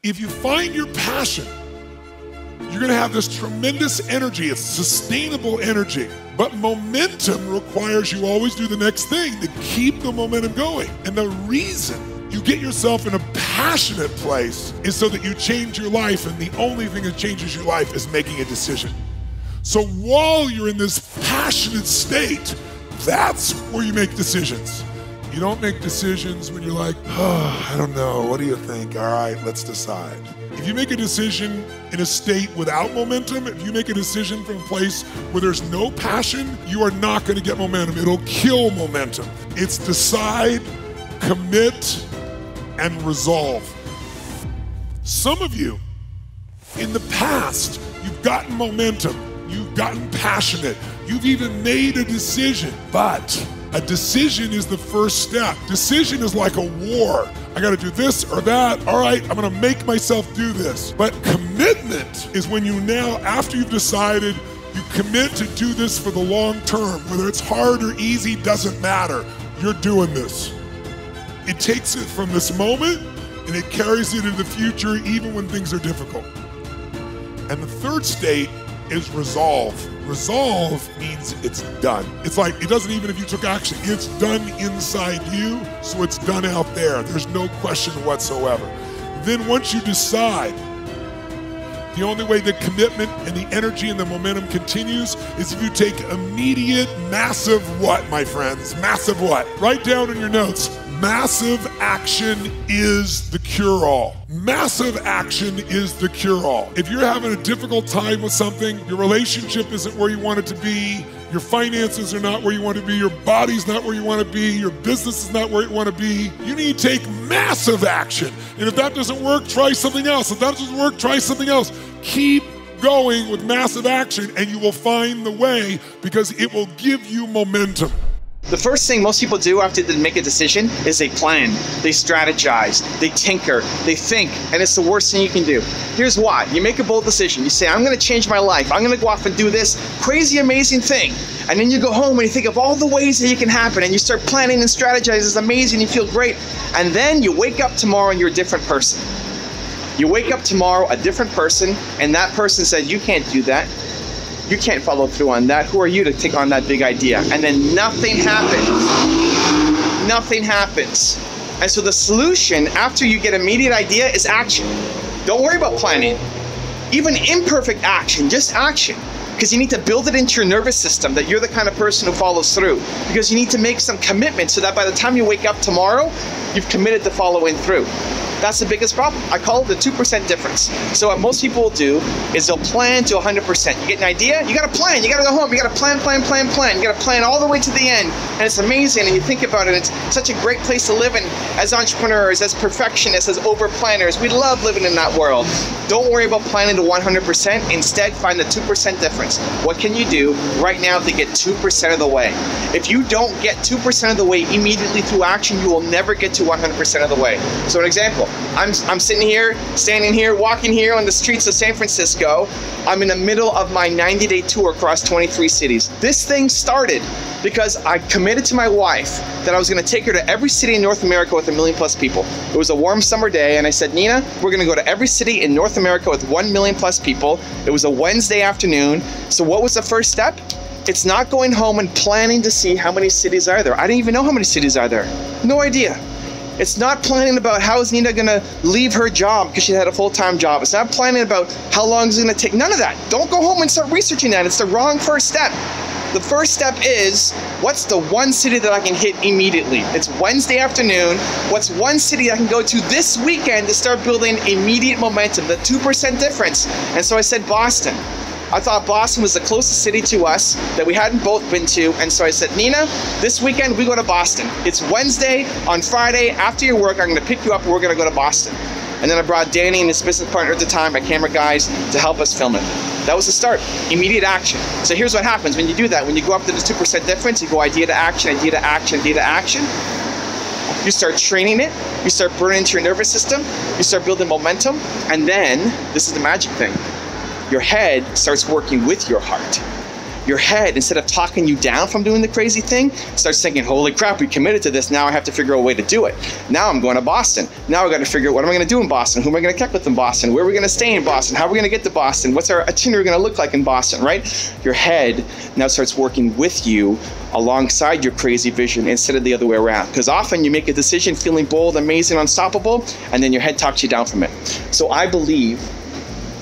If you find your passion, you're gonna have this tremendous energy. It's sustainable energy. But momentum requires you always do the next thing to keep the momentum going. And the reason you get yourself in a passionate place is so that you change your life, and the only thing that changes your life is making a decision. So while you're in this passionate state, that's where you make decisions. You don't make decisions when you're like, oh, I don't know, what do you think? All right, let's decide. If you make a decision in a state without momentum, if you make a decision from a place where there's no passion, you are not gonna get momentum. It'll kill momentum. It's decide, commit, and resolve. Some of you, in the past, you've gotten momentum, you've gotten passionate, you've even made a decision, but a decision is the first step. Decision is like a war. I gotta do this or that. All right, I'm gonna make myself do this. But commitment is when you now, after you've decided, you commit to do this for the long term. Whether it's hard or easy, doesn't matter. You're doing this. It takes it from this moment and it carries it into the future even when things are difficult. And the third state is resolve. Resolve means it's done. It's like, it doesn't even if you took action, it's done inside you, so it's done out there. There's no question whatsoever. Then once you decide, the only way the commitment and the energy and the momentum continues is if you take immediate, massive what, my friends? Massive what? Write down in your notes. Massive action is the cure-all. Massive action is the cure-all. If you're having a difficult time with something, your relationship isn't where you want it to be, your finances are not where you want to be, your body's not where you want to be, your business is not where you want to be, you need to take massive action. And if that doesn't work, try something else. If that doesn't work, try something else. Keep going with massive action and you will find the way because it will give you momentum. The first thing most people do after they make a decision is they plan, they strategize, they tinker, they think, and it's the worst thing you can do. Here's why. You make a bold decision. You say, I'm going to change my life. I'm going to go off and do this crazy, amazing thing. And then you go home and you think of all the ways that it can happen, and you start planning and strategizing. It's amazing. You feel great. And then you wake up tomorrow and you're a different person. You wake up tomorrow a different person, and that person says, you can't do that. You can't follow through on that. Who are you to take on that big idea? And then nothing happens. Nothing happens. And so the solution after you get an immediate idea is action. Don't worry about planning. Even imperfect action, just action. Because you need to build it into your nervous system that you're the kind of person who follows through. Because you need to make some commitment so that by the time you wake up tomorrow, you've committed to following through. That's the biggest problem. I call it the 2% difference. So what most people will do is they'll plan to 100%. You get an idea, you gotta plan, you gotta go home, you gotta plan. You gotta plan all the way to the end. And it's amazing, and you think about it, it's such a great place to live in as entrepreneurs, as perfectionists, as over-planners. We love living in that world. Don't worry about planning to 100%. Instead, find the 2% difference. What can you do right now to get 2% of the way? If you don't get 2% of the way immediately through action, you will never get to 100% of the way. So an example, I'm sitting here, standing here, walking here on the streets of San Francisco. I'm in the middle of my 90-day tour across 23 cities. This thing started because I committed to my wife that I was gonna take her to every city in North America with 1 million+ people. It was a warm summer day, and I said, Nina, we're gonna go to every city in North America with 1 million+ people. It was a Wednesday afternoon. So what was the first step? It's not going home and planning to see how many cities are there. I didn't even know how many cities are there. No idea. It's not planning about how is Nina gonna leave her job because she had a full-time job. It's not planning about how long it's gonna take. None of that. Don't go home and start researching that. It's the wrong first step. The first step is, what's the one city that I can hit immediately? It's Wednesday afternoon. What's one city I can go to this weekend to start building immediate momentum, the 2% difference? And so I said Boston. I thought Boston was the closest city to us that we hadn't both been to, and so I said, Nina, this weekend we go to Boston. It's Wednesday. On Friday, after your work, I'm gonna pick you up and we're gonna go to Boston. And then I brought Danny and his business partner at the time, my camera guys, to help us film it. That was the start, immediate action. So here's what happens when you do that. When you go up to the 2% difference, you go idea to action, idea to action, idea to action. You start training it, you start burning into your nervous system, you start building momentum, and then, this is the magic thing, your head starts working with your heart. Your head, instead of talking you down from doing the crazy thing, starts thinking, holy crap, we committed to this. Now I have to figure out a way to do it. Now I'm going to Boston. Now I got to figure out what am I going to do in Boston? Who am I going to connect with in Boston? Where are we going to stay in Boston? How are we going to get to Boston? What's our itinerary going to look like in Boston, right? Your head now starts working with you alongside your crazy vision instead of the other way around. Because often you make a decision feeling bold, amazing, unstoppable, and then your head talks you down from it. So I believe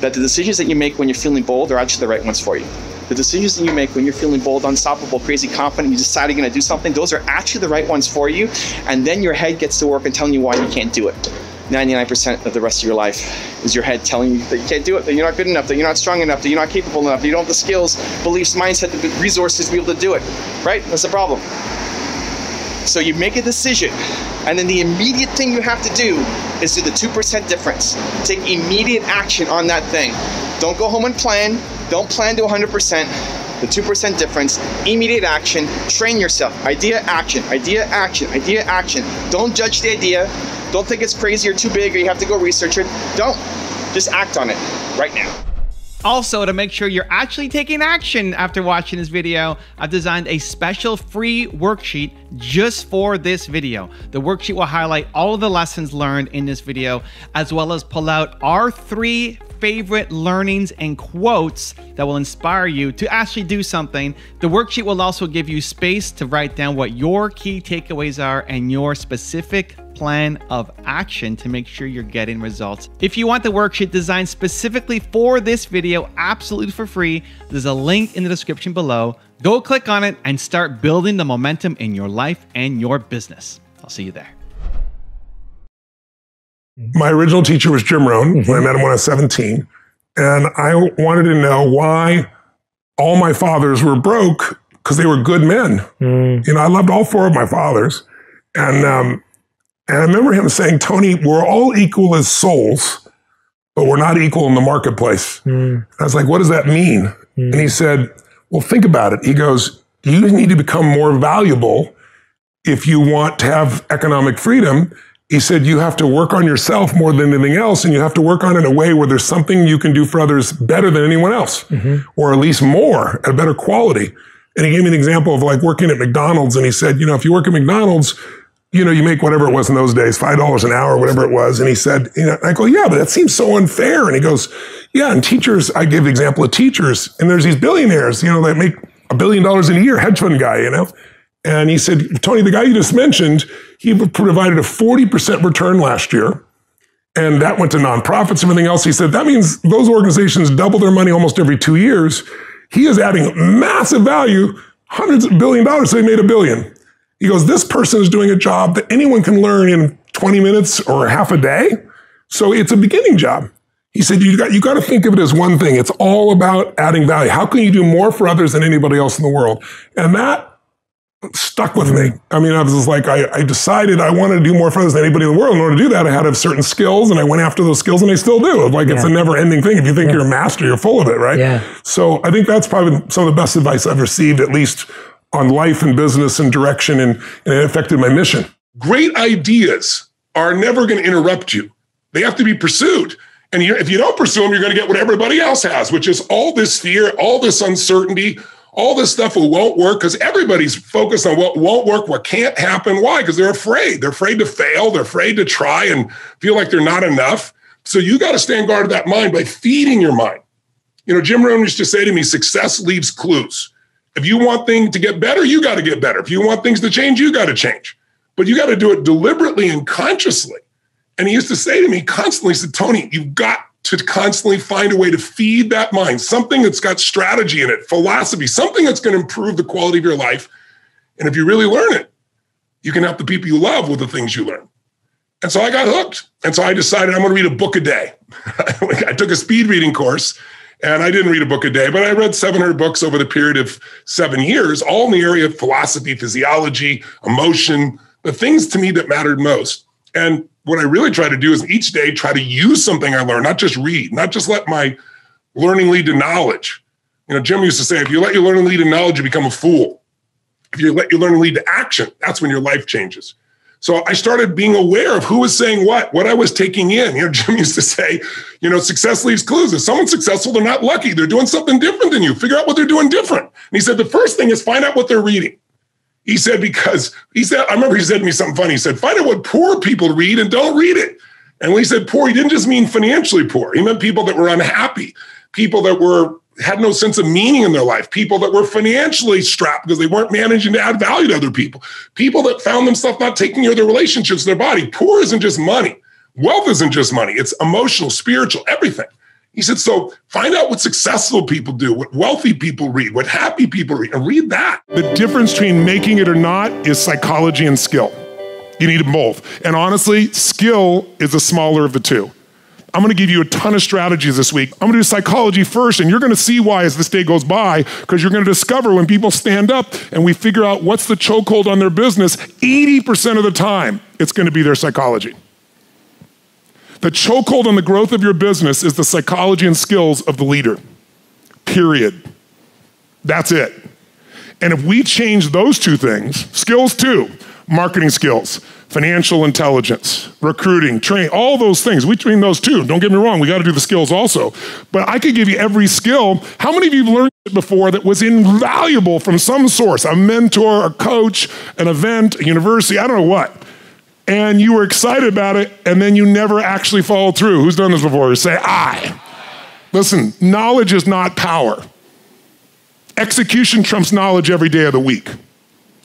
that the decisions that you make when you're feeling bold are actually the right ones for you. The decisions that you make when you're feeling bold, unstoppable, crazy, confident, you decide you're going to do something, those are actually the right ones for you. And then your head gets to work and telling you why you can't do it. 99% of the rest of your life is your head telling you that you can't do it, that you're not good enough, that you're not strong enough, that you're not capable enough, that you don't have the skills, beliefs, mindset, the resources to be able to do it, right? That's the problem. So you make a decision, and then the immediate thing you have to do is do the 2% difference. Take immediate action on that thing. Don't go home and plan. Don't plan to 100%. The 2% difference, immediate action, train yourself. Idea, action, idea, action, idea, action. Don't judge the idea. Don't think it's crazy or too big or you have to go research it. Don't. Just act on it right now. Also, to make sure you're actually taking action after watching this video, I've designed a special free worksheet just for this video. The worksheet will highlight all of the lessons learned in this video, as well as pull out our 3 favorite learnings and quotes that will inspire you to actually do something. The worksheet will also give you space to write down what your key takeaways are and your specific plan of action to make sure you're getting results. If you want the worksheet designed specifically for this video, absolutely for free, there's a link in the description below. Go click on it and start building the momentum in your life and your business. I'll see you there. My original teacher was Jim Rohn. When I met him when I was 17. And I wanted to know why all my fathers were broke, because they were good men. You know, I loved all 4 of my fathers. And I remember him saying, Tony, we're all equal as souls, but we're not equal in the marketplace. I was like, what does that mean? And he said, well, think about it. He goes, you need to become more valuable if you want to have economic freedom. He said, you have to work on yourself more than anything else, and you have to work on it in a way where there's something you can do for others better than anyone else, or at least more, at a better quality. And he gave me an example of like working at McDonald's, and he said, you know, if you work at McDonald's, you know, you make whatever it was in those days, $5 an hour, whatever it was. And he said, you know, I go, yeah, but that seems so unfair. And he goes, yeah, and teachers, I give the example of teachers, and there's these billionaires, you know, that make $1 billion in a year, hedge fund guy, you know. And he said, Tony, the guy you just mentioned, he provided a 40% return last year. And that went to nonprofits and everything else. He said, that means those organizations double their money almost every 2 years. He is adding massive value, hundreds of $1 billion, so they made $1 billion. He goes, this person is doing a job that anyone can learn in 20 minutes or half a day. So it's a beginning job. He said, you got to think of it as one thing. It's all about adding value. How can you do more for others than anybody else in the world? And that stuck with me. I mean, I was just like, I decided I wanted to do more for others than anybody in the world. In order to do that, I had to have certain skills, and I went after those skills, and I still do. Like, it's a never ending thing. If you think you're a master, you're full of it, right? Yeah. So I think that's probably some of the best advice I've received, at least on life and business and direction, and it affected my mission. Great ideas are never going to interrupt you. They have to be pursued. And if you don't pursue them, you're going to get what everybody else has, which is all this fear, all this uncertainty, all this stuff that won't work, because everybody's focused on what won't work, what can't happen. Why? Because they're afraid. They're afraid to fail. They're afraid to try and feel like they're not enough. So you got to stand guard of that mind by feeding your mind. You know, Jim Rohn used to say to me, success leaves clues. If you want things to get better, you got to get better. If you want things to change, you got to change. But you got to do it deliberately and consciously. And he used to say to me constantly, he said, Tony, you've got to constantly find a way to feed that mind, something that's got strategy in it, philosophy, something that's going to improve the quality of your life. And if you really learn it, you can help the people you love with the things you learn. And so I got hooked. And so I decided I'm going to read a book a day. I took a speed reading course, and I didn't read a book a day, but I read 700 books over the period of 7 years, all in the area of philosophy, physiology, emotion, the things to me that mattered most. And what I really try to do is each day try to use something I learned, not just read, not just let my learning lead to knowledge. You know, Jim used to say, if you let your learning lead to knowledge, you become a fool. If you let your learning lead to action, that's when your life changes. So I started being aware of who was saying what I was taking in. Jim used to say, success leaves clues. If someone's successful, they're not lucky. They're doing something different than you. Figure out what they're doing different. And he said, the first thing is find out what they're reading. He said, I remember he said to me something funny. He said, find out what poor people read and don't read it. And when he said poor, he didn't just mean financially poor. He meant people that were unhappy, people that had no sense of meaning in their life, people that were financially strapped because they weren't managing to add value to other people, people that found themselves not taking care of their relationships, their body. Poor isn't just money. Wealth isn't just money. It's emotional, spiritual, everything. He said, so find out what successful people do, what wealthy people read, what happy people read, and read that. The difference between making it or not is psychology and skill. You need them both. And honestly, skill is the smaller of the two. I'm gonna give you a ton of strategies this week. I'm gonna do psychology first, and you're gonna see why as this day goes by, because you're gonna discover when people stand up and we figure out what's the chokehold on their business, 80% of the time, it's gonna be their psychology. The chokehold on the growth of your business is the psychology and skills of the leader, period. That's it. And if we change those two things, skills too, marketing skills, financial intelligence, recruiting, training, all those things, we train those too. Don't get me wrong, we gotta do the skills also. But I could give you every skill. How many of you have learned it before that was invaluable from some source, a mentor, a coach, an event, a university, I don't know what, and you were excited about it, and then you never actually followed through? Who's done this before? Say, I. Listen, knowledge is not power. Execution trumps knowledge every day of the week.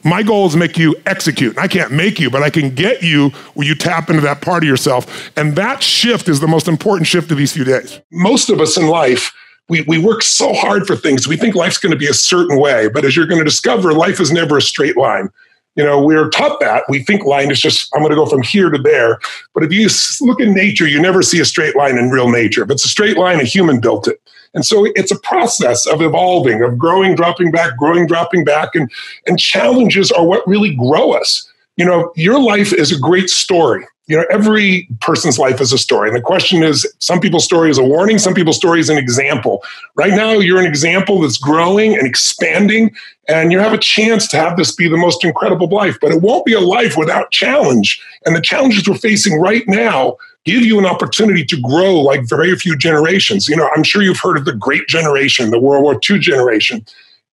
My goal is to make you execute. I can't make you, but I can get you where you tap into that part of yourself. And that shift is the most important shift of these few days. Most of us in life, we work so hard for things. We think life's going to be a certain way, but as you're going to discover, life is never a straight line. We're taught that. We think line is just, I'm going to go from here to there. But if you look in nature, you never see a straight line in real nature. If it's a straight line, a human built it. And so it's a process of evolving, of growing, dropping back, growing, dropping back. And challenges are what really grow us. Your life is a great story. Every person's life is a story. And the question is, some people's story is a warning, some people's story is an example. Right now, you're an example that's growing and expanding, and you have a chance to have this be the most incredible life. But it won't be a life without challenge. And the challenges we're facing right now give you an opportunity to grow like very few generations. I'm sure you've heard of the Great Generation, the World War II generation.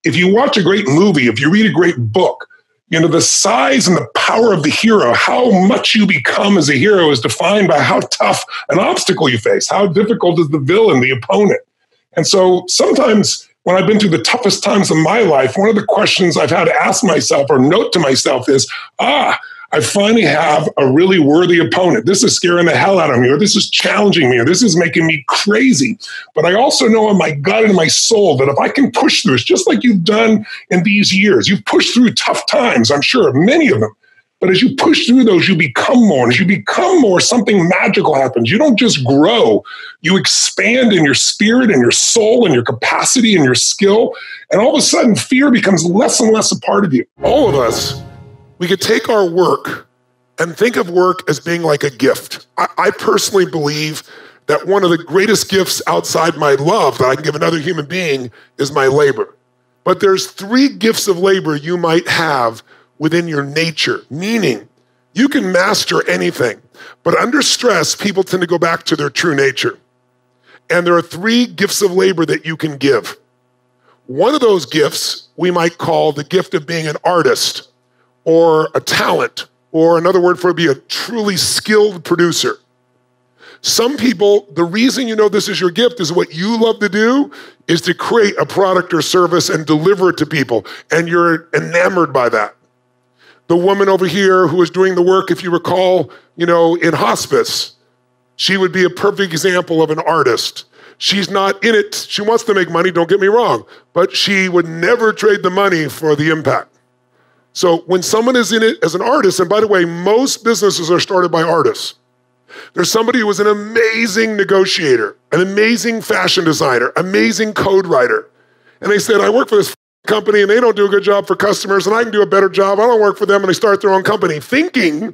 If you watch a great movie, if you read a great book, the size and the power of the hero, how much you become as a hero is defined by how tough an obstacle you face, how difficult is the villain, the opponent. And so sometimes when I've been through the toughest times of my life, one of the questions I've had to ask myself or note to myself is, I finally have a really worthy opponent. This is scaring the hell out of me, or this is challenging me, or this is making me crazy. But I also know in my gut and my soul that if I can push through, it's just like you've done in these years. You've pushed through tough times, I'm sure, many of them. But as you push through those, you become more. And as you become more, something magical happens. You don't just grow. You expand in your spirit and your soul and your capacity and your skill. And all of a sudden, fear becomes less and less a part of you. All of us, we could take our work and think of work as being like a gift. I personally believe that one of the greatest gifts outside my love that I can give another human being is my labor. But there's 3 gifts of labor you might have within your nature, meaning you can master anything, but under stress, people tend to go back to their true nature. And there are 3 gifts of labor that you can give. One of those gifts we might call the gift of being an artist, or a talent, or another word for it would be a truly skilled producer. Some people, the reason you know this is your gift is what you love to do is to create a product or service and deliver it to people, and you're enamored by that. The woman over here who is doing the work, if you recall, in hospice, she would be a perfect example of an artist. She's not in it. She wants to make money, don't get me wrong, but she would never trade the money for the impact. So when someone is in it as an artist, and by the way, most businesses are started by artists. There's somebody who was an amazing negotiator, an amazing fashion designer, amazing code writer. And they said, I work for this company and they don't do a good job for customers and I can do a better job. I don't work for them. And they start their own company thinking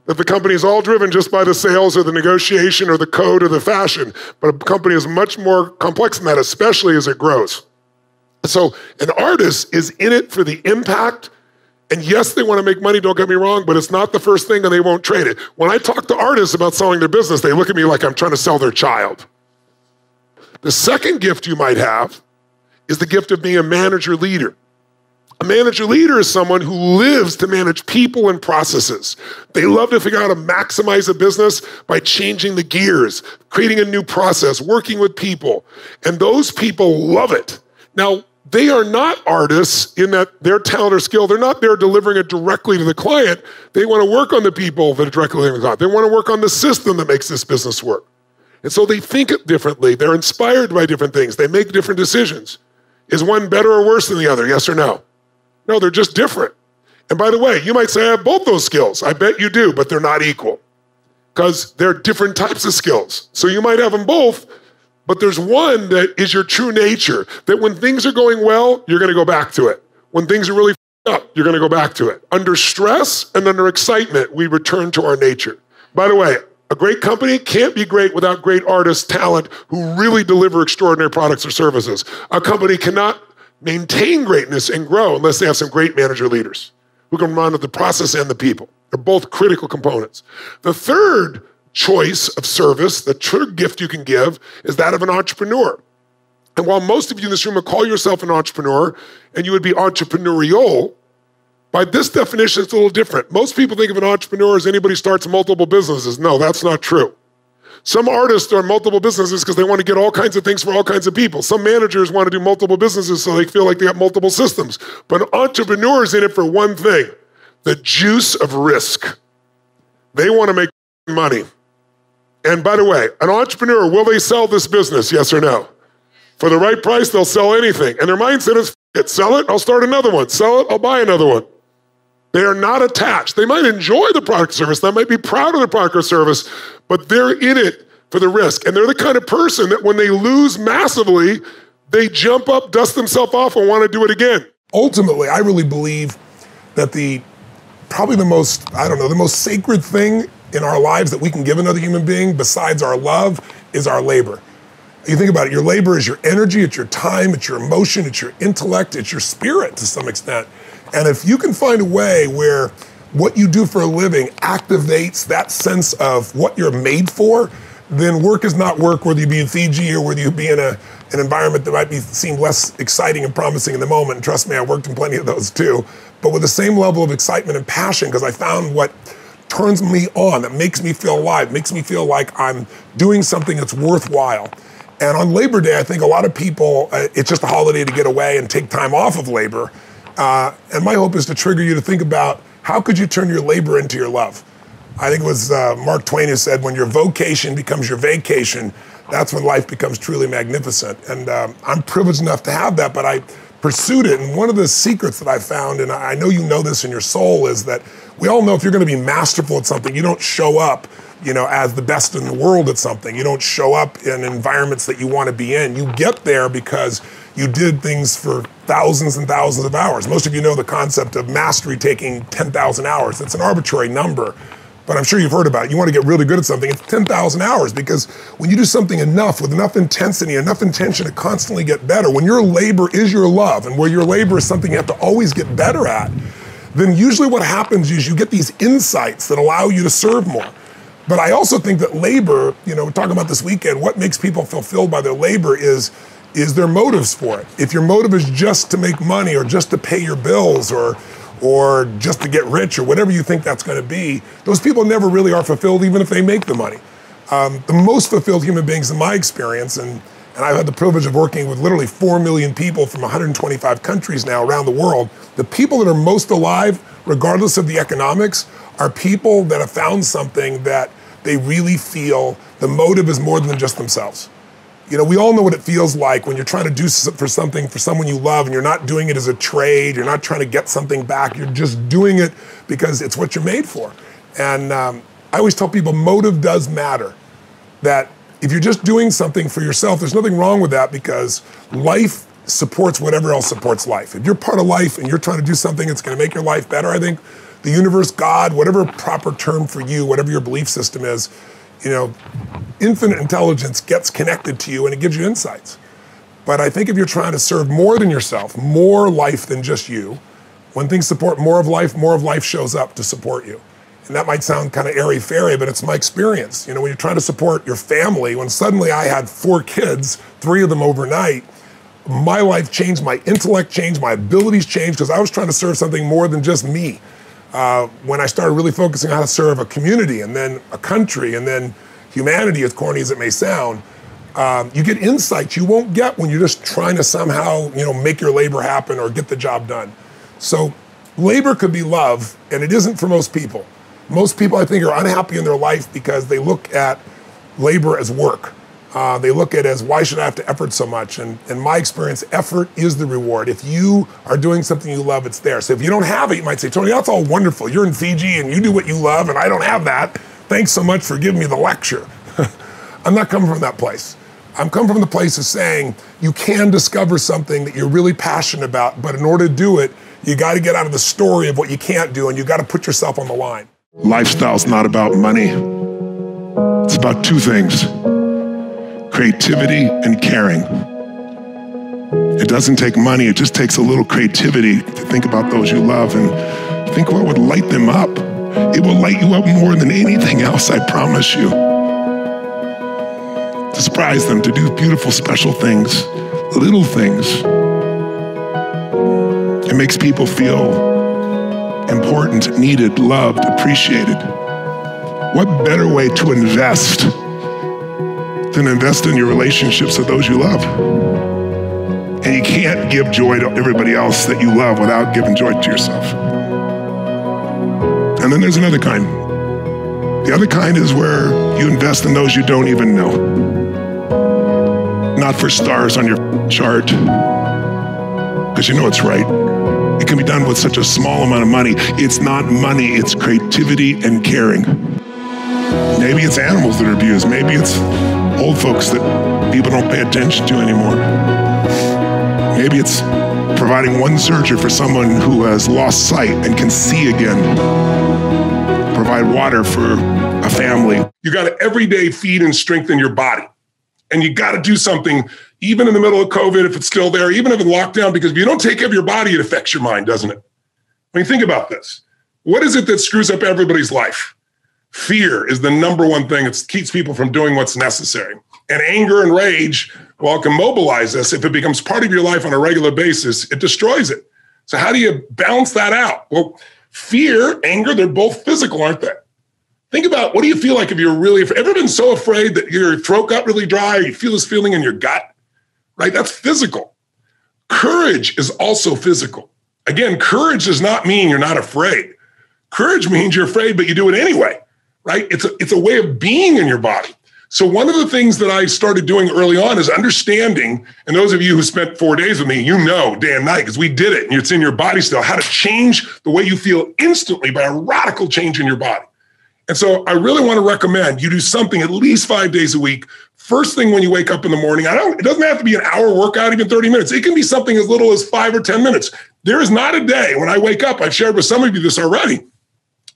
that the company is all driven just by the sales or the negotiation or the code or the fashion. But a company is much more complex than that, especially as it grows. So an artist is in it for the impact And yes, they want to make money, don't get me wrong, but it's not the first thing and they won't trade it. When I talk to artists about selling their business, they look at me like I'm trying to sell their child. The second gift you might have is the gift of being a manager leader. A manager leader is someone who lives to manage people and processes. They love to figure out how to maximize a business by changing the gears, creating a new process, working with people. And those people love it. Now, they are not artists in that their talent or skill, they're not there delivering it directly to the client. They want to work on the people that are directly delivering the client. They want to work on the system that makes this business work. And so they think it differently. They're inspired by different things. They make different decisions. Is one better or worse than the other? Yes or no? No, they're just different. And by the way, you might say, I have both those skills. I bet you do, but they're not equal because they're different types of skills. So you might have them both, but there's one that is your true nature, that when things are going well, you're going to go back to it. When things are really up, you're going to go back to it. Under stress and under excitement, we return to our nature. By the way, a great company can't be great without great artists, talent, who really deliver extraordinary products or services. A company cannot maintain greatness and grow unless they have some great manager leaders who can run the process and the people. They're both critical components. The third choice of service, the true gift you can give, is that of an entrepreneur. And while most of you in this room would call yourself an entrepreneur and you would be entrepreneurial, by this definition, it's a little different. Most people think of an entrepreneur as anybody who starts multiple businesses. No, that's not true. Some artists start multiple businesses because they want to get all kinds of things for all kinds of people. Some managers want to do multiple businesses so they feel like they have multiple systems. But an entrepreneur is in it for one thing, the juice of risk. They want to make money. And by the way, an entrepreneur, will they sell this business? Yes or no? For the right price, they'll sell anything. And their mindset is, sell it, I'll start another one. Sell it, I'll buy another one. They are not attached. They might enjoy the product or service. They might be proud of the product or service, but they're in it for the risk. And they're the kind of person that when they lose massively, they jump up, dust themselves off, and want to do it again. Ultimately, I really believe that probably the most sacred thing in our lives that we can give another human being besides our love is our labor. You think about it, your labor is your energy, it's your time, it's your emotion, it's your intellect, it's your spirit to some extent. And if you can find a way where what you do for a living activates that sense of what you're made for, then work is not work, whether you be in Fiji or whether you be in an environment that might seem less exciting and promising in the moment. And trust me, I worked in plenty of those too. But with the same level of excitement and passion, because I found what turns me on, that makes me feel alive, makes me feel like I'm doing something that's worthwhile. And on Labor Day, I think a lot of people, it's just a holiday to get away and take time off of labor. And my hope is to trigger you to think about how could you turn your labor into your love? I think it was Mark Twain who said, when your vocation becomes your vacation, that's when life becomes truly magnificent. And I'm privileged enough to have that, but I pursued it. And one of the secrets that I found, and I know you know this in your soul, is that we all know if you're going to be masterful at something, you don't show up, as the best in the world at something. You don't show up in environments that you want to be in. You get there because you did things for thousands and thousands of hours. Most of you know the concept of mastery taking 10,000 hours. That's an arbitrary number, but I'm sure you've heard about it. You want to get really good at something, it's 10,000 hours, because when you do something enough, with enough intensity, enough intention to constantly get better, when your labor is your love, and where your labor is something you have to always get better at, then usually what happens is you get these insights that allow you to serve more. But I also think that labor, we're talking about this weekend, what makes people fulfilled by their labor is their motives for it. If your motive is just to make money or just to pay your bills or just to get rich or whatever you think that's going to be, those people never really are fulfilled even if they make the money. The most fulfilled human beings in my experience, and I've had the privilege of working with literally 4 million people from 125 countries now around the world, the people that are most alive, regardless of the economics, are people that have found something that they really feel the motive is more than just themselves. We all know what it feels like when you're trying to do for something for someone you love and you're not doing it as a trade, you're not trying to get something back, you're just doing it because it's what you're made for. And I always tell people motive does matter. That if you're just doing something for yourself, there's nothing wrong with that because life supports whatever else supports life. If you're part of life and you're trying to do something that's going to make your life better, I think the universe, God, whatever proper term for you, whatever your belief system is, infinite intelligence gets connected to you and it gives you insights. But I think if you're trying to serve more than yourself, more life than just you, When things support more of life shows up to support you. And that might sound kind of airy-fairy, but it's my experience. You know, when you're trying to support your family, when suddenly I had 4 kids, 3 of them overnight, my life changed, my intellect changed, my abilities changed, because I was trying to serve something more than just me. When I started really focusing on how to serve a community, and then a country, and then humanity, as corny as it may sound, you get insights you won't get when you're just trying to somehow, make your labor happen or get the job done. So labor could be love, and it isn't for most people. Most people, I think, are unhappy in their life because they look at labor as work. They look at it as, why should I have to effort so much? And in my experience, effort is the reward. If you are doing something you love, it's there. So if you don't have it, you might say, Tony, that's all wonderful. You're in Fiji and you do what you love and I don't have that. Thanks so much for giving me the lecture. I'm not coming from that place. I'm coming from the place of saying you can discover something that you're really passionate about, but in order to do it, you got to get out of the story of what you can't do and you got to put yourself on the line. Lifestyle's not about money. It's about 2 things. Creativity and caring. It doesn't take money, it just takes a little creativity to think about those you love and think what would light them up. It will light you up more than anything else, I promise you. To surprise them, to do beautiful, special things, little things. It makes people feel important, needed, loved, appreciated. What better way to invest than invest in your relationships with those you love? And you can't give joy to everybody else that you love without giving joy to yourself. And then there's another kind. The other kind is where you invest in those you don't even know. Not for stars on your chart, because you know it's right. It can be done with such a small amount of money. It's not money, it's creativity and caring. Maybe it's animals that are abused. Maybe it's old folks that people don't pay attention to anymore. Maybe it's providing one surgery for someone who has lost sight and can see again. Provide water for a family. You got to every day feed and strengthen your body. And you got to do something, even in the middle of COVID, if it's still there, even if it's lockdown, because if you don't take care of your body, it affects your mind, doesn't it? I mean, think about this. What is it that screws up everybody's life? Fear is the number one thing that keeps people from doing what's necessary. And anger and rage, while it can mobilize us, if it becomes part of your life on a regular basis, it destroys it. So how do you balance that out? Well, fear, anger, they're both physical, aren't they? Think about, what do you feel like if you're really afraid? Ever been so afraid that your throat got really dry or you feel this feeling in your gut, right? That's physical. Courage is also physical. Again, courage does not mean you're not afraid. Courage means you're afraid, but you do it anyway, right? It's a way of being in your body. So one of the things that I started doing early on is understanding, and those of you who spent 4 days with me, you know day and night, because we did it, and it's in your body still, how to change the way you feel instantly by a radical change in your body. And so I really want to recommend you do something at least 5 days a week. First thing when you wake up in the morning, it doesn't have to be an hour workout, even 30 minutes. It can be something as little as 5 or 10 minutes. There is not a day when I wake up, I've shared with some of you this already.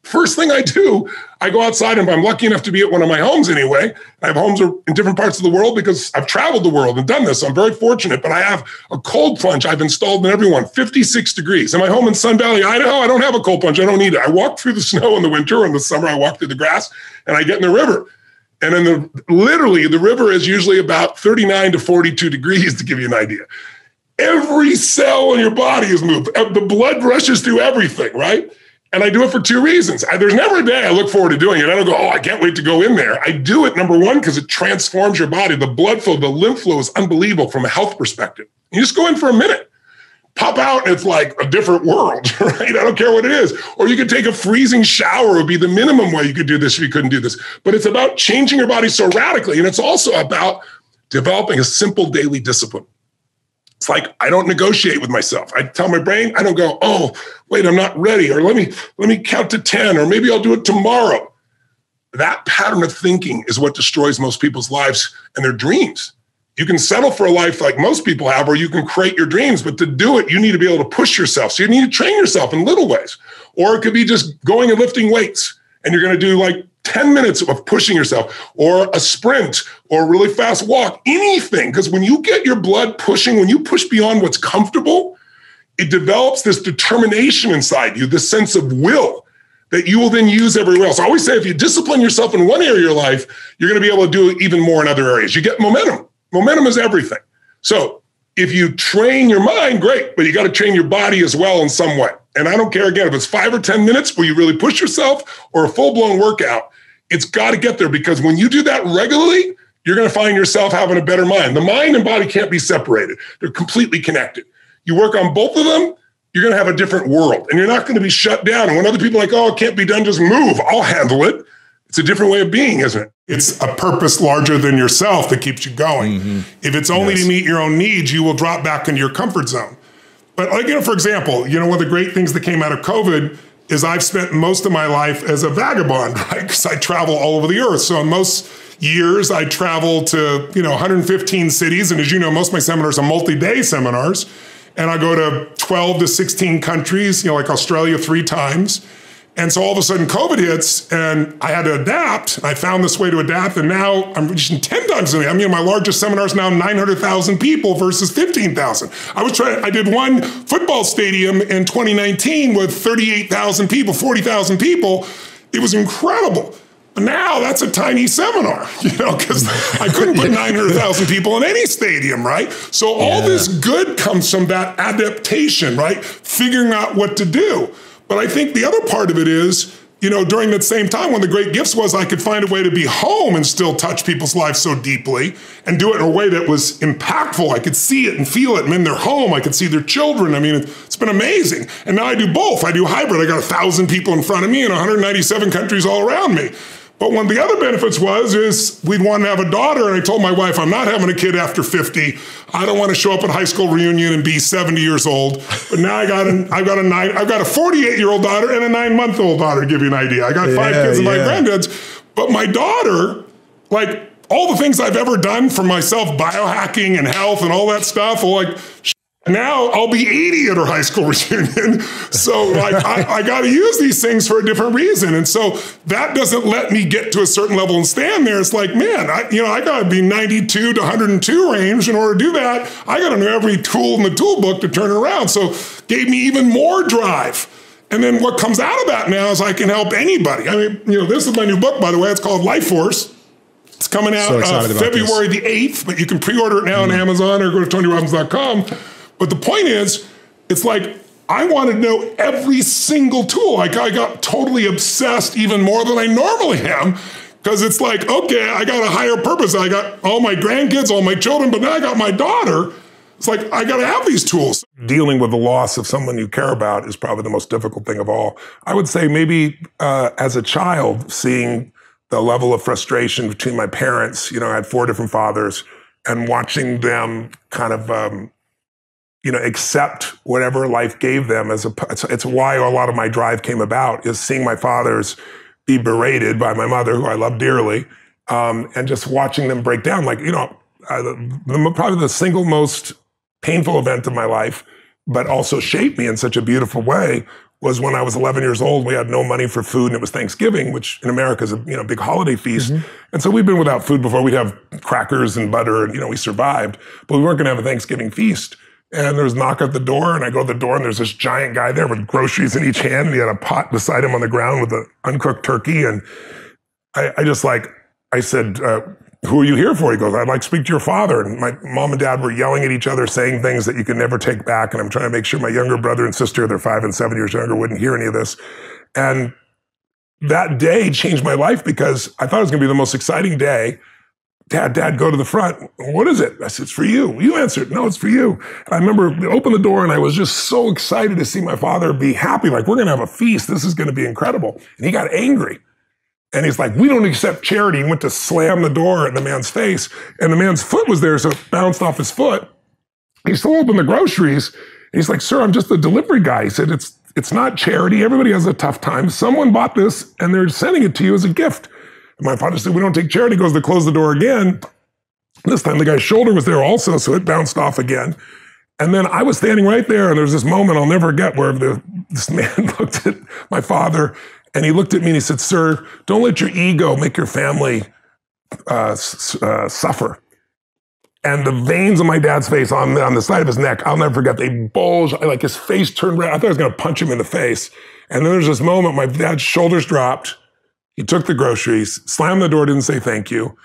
First thing I do, I go outside, and if I'm lucky enough to be at one of my homes anyway, I have homes in different parts of the world because I've traveled the world and done this. So I'm very fortunate, but I have a cold plunge I've installed in everyone, 56 degrees. Am I home in Sun Valley, Idaho? I don't have a cold plunge. I don't need it. I walk through the snow in the winter. In the summer, I walk through the grass, and I get in the river. And literally, the river is usually about 39 to 42 degrees, to give you an idea. Every cell in your body is moved. The blood rushes through everything, right? And I do it for 2 reasons. There's never a day I look forward to doing it. I don't go, I can't wait to go in there. I do it, number one, because it transforms your body. The blood flow, the lymph flow is unbelievable from a health perspective. You just go in for a minute, pop out, and it's like a different world, right? I don't care what it is. Or you could take a freezing shower would be the minimum way you could do this if you couldn't do this. But it's about changing your body so radically. And it's also about developing a simple daily discipline. It's like, I don't negotiate with myself. I tell my brain, I don't go, oh, wait, I'm not ready. Or let me count to 10, or maybe I'll do it tomorrow. That pattern of thinking is what destroys most people's lives and their dreams. You can settle for a life like most people have, or you can create your dreams, but to do it, you need to be able to push yourself. So you need to train yourself in little ways. Or it could be just going and lifting weights, and you're going to do like 10 minutes of pushing yourself, or a sprint, or a really fast walk, anything. Because when you get your blood pushing, when you push beyond what's comfortable, it develops this determination inside you, this sense of will that you will then use everywhere else. I always say, if you discipline yourself in one area of your life, you're going to be able to do even more in other areas. You get momentum. Momentum is everything. So if you train your mind, great, but you got to train your body as well in some way. And I don't care, again, if it's 5 or 10 minutes where you really push yourself or a full-blown workout, it's got to get there, because when you do that regularly, you're going to find yourself having a better mind. The mind and body can't be separated. They're completely connected. You work on both of them, you're going to have a different world, and you're not going to be shut down. And when other people are like, oh, it can't be done, just move, I'll handle it. It's a different way of being, isn't it? It's a purpose larger than yourself that keeps you going. Mm-hmm. If it's only to meet your own needs, you will drop back into your comfort zone. But like, for example, one of the great things that came out of COVID is I've spent most of my life as a vagabond, right? Because I travel all over the earth. So in most years, I travel to, 115 cities. And as you know, most of my seminars are multi-day seminars. And I go to 12 to 16 countries, like Australia 3 times. And so all of a sudden COVID hits and I had to adapt. I found this way to adapt. And now I'm reaching 10 times a day. My largest seminar is now 900,000 people versus 15,000. I did one football stadium in 2019 with 38,000 people, 40,000 people. It was incredible. Now that's a tiny seminar, because I couldn't put 900,000 people in any stadium, right? So all this good comes from that adaptation, right? Figuring out what to do. But I think the other part of it is, during that same time, one of the great gifts was I could find a way to be home and still touch people's lives so deeply and do it in a way that was impactful. I could see it and feel it. And in their home, I could see their children. It's been amazing. And now I do both. I do hybrid. I got 1,000 people in front of me and 197 countries all around me. But one of the other benefits is we'd want to have a daughter, and I told my wife, I'm not having a kid after 50. I don't want to show up at high school reunion and be 70 years old. But now I've got a 48-year-old daughter and a 9-month-old daughter, to give you an idea. I got 5 kids and 5 grandkids. But my daughter, like all the things I've ever done for myself, biohacking and health and all that stuff, now I'll be 80 at her high school reunion. So I got to use these things for a different reason. And so that doesn't let me get to a certain level and stand there. It's like, man, I got to be 92 to 102 range. In order to do that, I got to know every tool in the tool book to turn it around. So gave me even more drive. And then what comes out of that now is I can help anybody. This is my new book, by the way. It's called Life Force. It's coming out February the 8th, but you can pre-order it now on Amazon or go to TonyRobbins.com. But the point is, it's like, I want to know every single tool. I got totally obsessed, even more than I normally am, because it's like, okay, I got a higher purpose. I got all my grandkids, all my children, but now I got my daughter. It's like, I got to have these tools. Dealing with the loss of someone you care about is probably the most difficult thing of all. I would say maybe as a child, seeing the level of frustration between my parents, I had 4 different fathers, and watching them kind of, accept whatever life gave them it's why a lot of my drive came about, is seeing my fathers be berated by my mother, who I love dearly, and just watching them break down. Probably the single most painful event of my life, but also shaped me in such a beautiful way, was when I was 11 years old. We had no money for food, and it was Thanksgiving, which in America is a big holiday feast. Mm-hmm. And so we'd been without food before. We'd have crackers and butter, and we survived, but we weren't going to have a Thanksgiving feast. And there was a knock at the door, and I go to the door, and there's this giant guy there with groceries in each hand, and he had a pot beside him on the ground with an uncooked turkey. And I said, who are you here for? He goes, I'd like to speak to your father. And my mom and dad were yelling at each other, saying things that you can never take back. And I'm trying to make sure my younger brother and sister, they're 5 and 7 years younger, wouldn't hear any of this. And that day changed my life, because I thought it was going to be the most exciting day. Dad, go to the front. What is it? I said, it's for you. You answered. No, it's for you. And I remember I opened the door, and I was just so excited to see my father be happy. Like, we're going to have a feast. This is going to be incredible. And he got angry. And he's like, we don't accept charity. He went to slam the door in the man's face, and the man's foot was there, so it bounced off his foot. He still opened the groceries. And he's like, sir, I'm just the delivery guy. He said, it's not charity. Everybody has a tough time. Someone bought this, and they're sending it to you as a gift. And my father said, we don't take charity. He goes to close the door again. This time the guy's shoulder was there also, so it bounced off again. And then I was standing right there, and there was this moment I'll never forget where this man looked at my father, and he looked at me and he said, sir, don't let your ego make your family suffer. And the veins on my dad's face on the side of his neck, I'll never forget, they bulged, like his face turned red. I thought I was gonna punch him in the face. And then there's this moment, my dad's shoulders dropped. He took the groceries, slammed the door, didn't say thank you,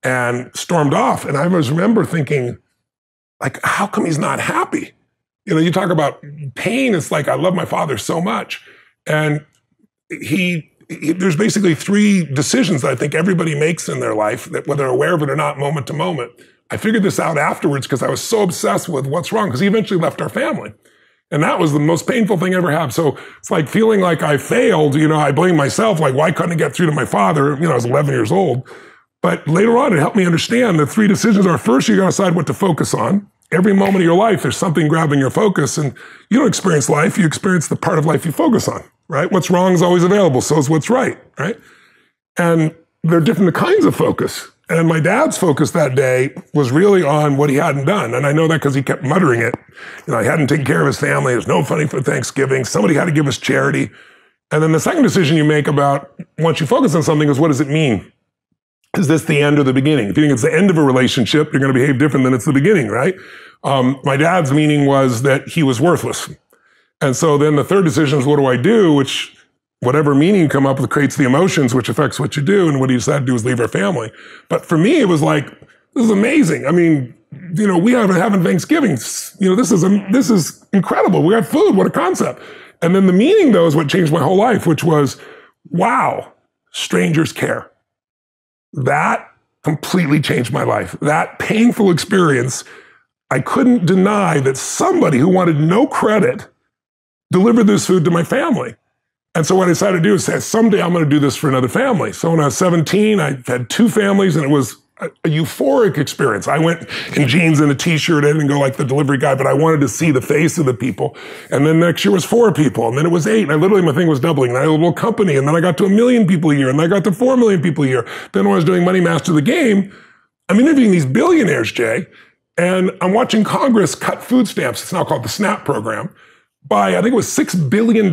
and stormed off. And I always remember thinking, like, how come he's not happy? You know, you talk about pain. It's like, I love my father so much. And there's basically 3 decisions that I think everybody makes in their life, that whether they're aware of it or not, moment to moment. I figured this out afterwards because I was so obsessed with what's wrong, because he eventually left our family. And that was the most painful thing I ever had. So it's like feeling like I failed, you know, I blame myself, like, why couldn't I get through to my father? You know, I was 11 years old. But later on, it helped me understand the 3 decisions are, first, you got to decide what to focus on. Every moment of your life, there's something grabbing your focus, and you don't experience life, you experience the part of life you focus on, right? What's wrong is always available, so is what's right, right? And there are different kinds of focus. And my dad's focus that day was really on what he hadn't done. And I know that because he kept muttering it. You know, he hadn't taken care of his family. There's no money for Thanksgiving. Somebody had to give us charity. And then the second decision you make about once you focus on something is, what does it mean? Is this the end or the beginning? If you think it's the end of a relationship, you're going to behave different than it's the beginning, right? My dad's meaning was that he was worthless. And so then the third decision is, what do I do? Which, whatever meaning you come up with creates the emotions, which affects what you do. And what he decided to do is leave our family. But for me, it was like, this is amazing. I mean, you know, we are having Thanksgiving. You know, this is incredible. We got food. What a concept. And then the meaning, though, is what changed my whole life, which was, wow, strangers care. That completely changed my life. That painful experience, I couldn't deny that somebody who wanted no credit delivered this food to my family. And so what I decided to do is say, someday I'm going to do this for another family. So when I was 17, I had 2 families, and it was a euphoric experience. I went in jeans and a t-shirt. I didn't go like the delivery guy, but I wanted to see the face of the people. And then next year was 4 people, and then it was 8. And my thing was doubling. And I had a little company, and then I got to 1 million people a year, and then I got to 4 million people a year. Then when I was doing Money Master the Game, I'm interviewing these billionaires, Jay, and I'm watching Congress cut food stamps. It's now called the SNAP program, by, I think it was $6 billion.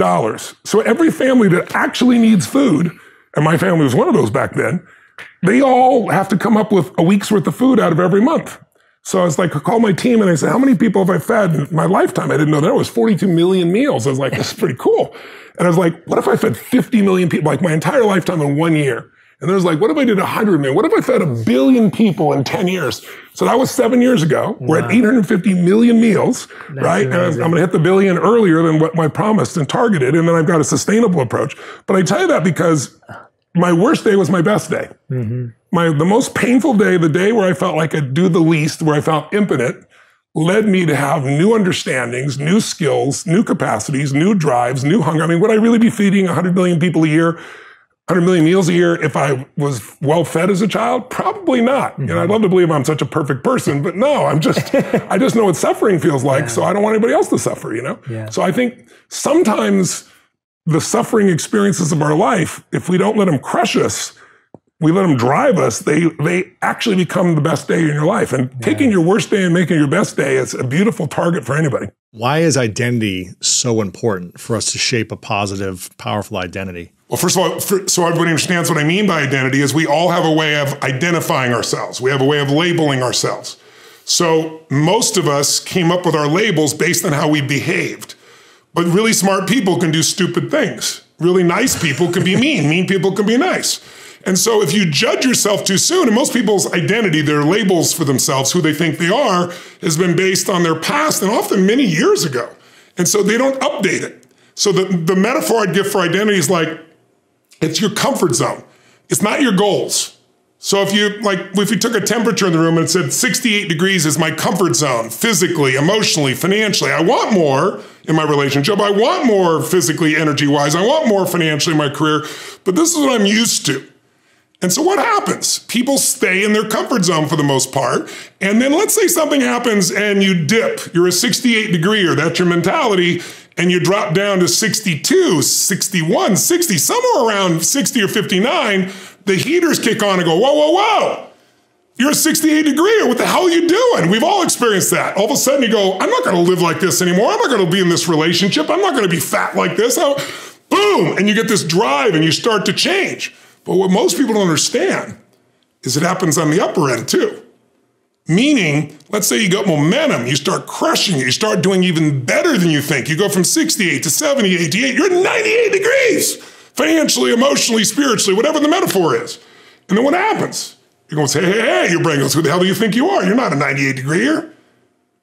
So every family that actually needs food, and my family was one of those back then, they all have to come up with a week's worth of food out of every month. So I was like, I called my team and I said, how many people have I fed in my lifetime? I didn't know there was 42 million meals. I was like, this is pretty cool. And I was like, what if I fed 50 million people, like my entire lifetime in 1 year? And then I was like, what if I did 100 million? What if I fed 1 billion people in 10 years? So that was 7 years ago. Wow. We're at 850 million meals, that's right? Amazing. And I'm going to hit the billion earlier than what I promised and targeted. And then I've got a sustainable approach. But I tell you that because my worst day was my best day. Mm-hmm. The most painful day, the day where I felt like I'd do the least, where I felt impotent, led me to have new understandings, new skills, new capacities, new drives, new hunger. I mean, would I really be feeding 100 million people a year, 100 million meals a year if I was well fed as a child? Probably not. Mm-hmm. You know, I'd love to believe I'm such a perfect person, but no, I just know what suffering feels like. Yeah. So I don't want anybody else to suffer, you know? Yeah. So I think sometimes the suffering experiences of our life, if we don't let them crush us, we let them drive us, they actually become the best day in your life. And taking your worst day and making your best day is a beautiful target for anybody. Why is identity so important for us to shape a positive, powerful identity? Well, first of all, so everybody understands what I mean by identity is we all have a way of identifying ourselves. We have a way of labeling ourselves. So most of us came up with our labels based on how we behaved. But really smart people can do stupid things. Really nice people can be mean. Mean people can be nice. And so if you judge yourself too soon, and most people's identity, their labels for themselves, who they think they are, has been based on their past and often many years ago. And so they don't update it. So the metaphor I'd give for identity is like, it's your comfort zone. It's not your goals. So if you took a temperature in the room and it said 68 degrees is my comfort zone, physically, emotionally, financially, I want more in my relationship. I want more physically, energy-wise. I want more financially in my career, but this is what I'm used to. And so what happens? People stay in their comfort zone for the most part. And then let's say something happens and you dip. You're a 68 degreeer, that's your mentality, and you drop down to 62, 61, 60, somewhere around 60 or 59, the heaters kick on and go, whoa, whoa, whoa. You're a 68 degreeer, what the hell are you doing? We've all experienced that. All of a sudden you go, I'm not gonna live like this anymore. I'm not gonna be in this relationship. I'm not gonna be fat like this. Boom, and you get this drive and you start to change. But what most people don't understand is it happens on the upper end too. Meaning, let's say you got momentum, you start crushing it, you start doing even better than you think. You go from 68 to 70, 88, you're at 98 degrees, financially, emotionally, spiritually, whatever the metaphor is. And then what happens? You're going to say, hey, your brain goes, who the hell do you think you are? You're not a 98 degreeer,